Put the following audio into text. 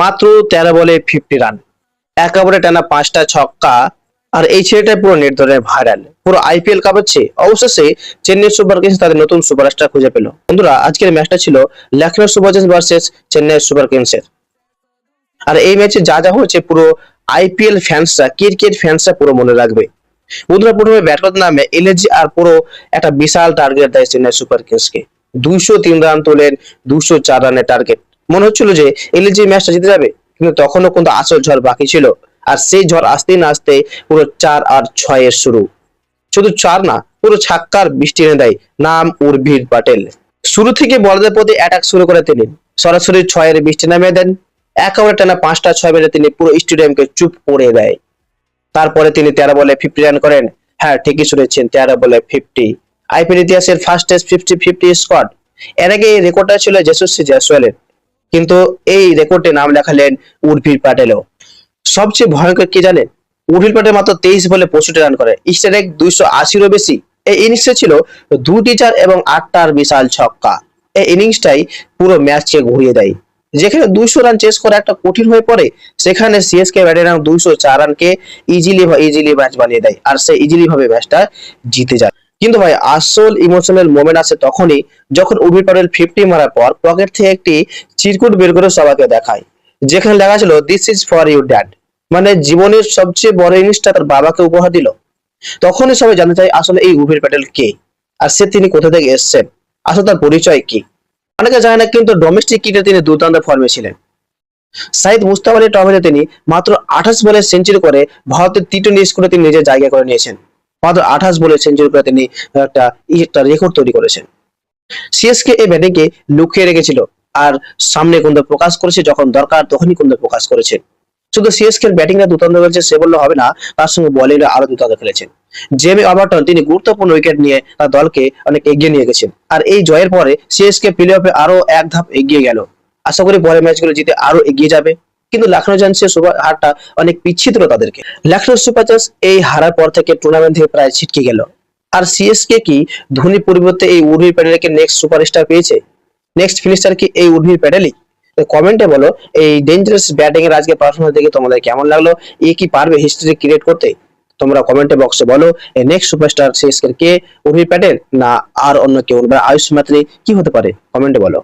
মাত্র 13 বলে 50 রান, একেবারে টানা 5টা ছক্কা। আর এই ছেলেটা পুরো নেট ধরে ভাইরাল, পুরো আইপিএল কাঁপাচ্ছে। অবশেষে চেন্নাই সুপার কিংস তাদের নতুন সুপারস্টার খুঁজে পেল। বন্ধুরা, আজকের ম্যাচটা ছিল Lucknow Super Giants versus Chennai Super কিংসের। আর এই ম্যাচে যা যা হয়েছে পুরো আইপিএল ফ্যান্সরা, ক্রিকেট ফ্যান্সরা পুরো মনে রাখবে। বন্ধুরা, প্রথমে ব্যাট করতে নামে এলএজি আর পুরো একটা বিশাল টার্গেট দেয় চেন্নাই সুপার কিংসকে। 203 রান তোলেন, 204 রানের টার্গেট। মনে হচ্ছিল যে এলএজি ম্যাচটা জিতে যাবে, কিন্তু তখনও কিন্তু আসল ঝড় বাকি ছিল। আর সেই ঝড় আসতে না আসতে পুরো 4 আর 6 এর শুরু। শুধু 4 না, পুরো ছাক্কার বৃষ্টি এনে দেয় নাম উর্ভির প্যাটেল। শুরু থেকে বলদের প্রতি অ্যাটাক শুরু করে তিনি সরাসরি 6 এর বৃষ্টি নামিয়ে দেন। একেবারে টানা 5টা 6 মেরে তিনি পুরো স্টেডিয়ামকে চুপ করে দেয়। তারপরে তিনি 13 বলে 50 রান করেন। হ্যাঁ, ঠিকই শুনেছেন, 13 বলে 50। আইপিএল ইতিহাসের ফার্স্টেস্ট 50-50 স্কোয়াড। এর আগে এই রেকর্ডটা ছিল যশস্বী জয়সওয়ালের, কিন্তু এই রেকর্ডে নাম লেখালেন উর্ভির প্যাটেলও। সবচেয়ে ভয়ঙ্কর কি জানেন? উর্ভির প্যাটেল মাত্র 23 বলে 65 রান করে, স্ট্রাইক 280-এরও বেশি। এই ইনিংসে ছিল 2টি চার এবং 8টার বিশাল ছক্কা। এই ইনিংসটাই পুরো ম্যাচকে ঘুরিয়ে দেয়। যেখানে 200 রান চেস করা একটা কঠিন হয়ে পড়ে, সেখানে সিএসকে ব্যাটেরা 204 রানকে ইজিলি ম্যাচ বানিয়ে দেয়, আর সে ইজিলি ভাবে ম্যাচটা জিতে যায়। কিন্তু ভাই, আসল ইমোশনাল মোমেন্ট আছে তখনই, যখন উর্ভির প্যাটেল 50 মারার পর পকেট থেকে একটি চিরকুট বের করে সবাইকে দেখায়, যেখানে লেখা ছিল this is for you dad. মানে জীবনের সবচেয়ে বড় ইনিংসটা তার বাবাকে উপহার দিল। তখনই সবাই জানতে চায় আসলে এই উর্ভির প্যাটেল কে, আর তিনি কোথা থেকে এসেছেন, আসলে তার পরিচয় কি। অনেকে জানে না, কিন্তু ডোমেস্টিক ক্রিকেটে তিনি দুর্দান্ত ফর্মে ছিলেন। সাইদ মুস্তাক আলী ট্রফিতে তিনি মাত্র 28 বলে সেঞ্চুরি করে ভারতের টি-20 স্কোরে তিনি নিজের জায়গা করে নিয়েছেন। মাত্র 28 বলে সেঞ্চুরি করে তিনি একটা রেকর্ড তৈরি করেছেন। সিএসকে এই ব্যাটিংকে লুকিয়ে রেখেছিল, আর সামনে কিন্তু প্রকাশ করেছে, যখন দরকার তখনই কিন্তু প্রকাশ করেছে। শুধু সিএসকে এর ব্যাটিংটা দুর্দান্ত খেলেছে সে বললে হবে না, তার সঙ্গে বোলিংটা আরো দুর্দান্ত খেলেছেন। জেমি ওভারটন তিনি গুরুত্বপূর্ণ উইকেট নিয়ে তার দলকে অনেক এগিয়ে নিয়ে গেছেন। আর এই জয়ের পরে সিএসকে প্লে অফে আরো এক ধাপ এগিয়ে গেল। আশা করি পরের ম্যাচগুলো জিতে আরো এগিয়ে যাবে। কিন্তু লখনৌ জায়ান্টসের সুপার হারটা অনেক পিছিয়ে ছিল তাদেরকে। লখনৌ সুপার জায়ান্টস এই হারার পর থেকে টুর্নামেন্ট থেকে প্রায় ছিটকে গেল। আর সিএসকে কি ধোনির পরিবর্তে এই উর্ভির প্যাটেলকে নেক্সট সুপারস্টার পেয়েছে? নেক্সট ফিনিশার কি এই উর্ভির প্যাটেলই? কমেন্টে বলো এই ডেঞ্জারাস ব্যাটিং এর আজকে পারফরম্যান্স দেখে তোমাদের কেমন লাগলো। এ কি পারবে হিস্ট্রি ক্রিয়েট করতে? তোমরা কমেন্টে বক্সে বলো। নেক্সট সুপারস্টার সিএসকে কে উর্ভির প্যাটেল না আর অন্য কেউ, আয়ুষ মাত্রে কি হতে পারে? কমেন্টে বলো।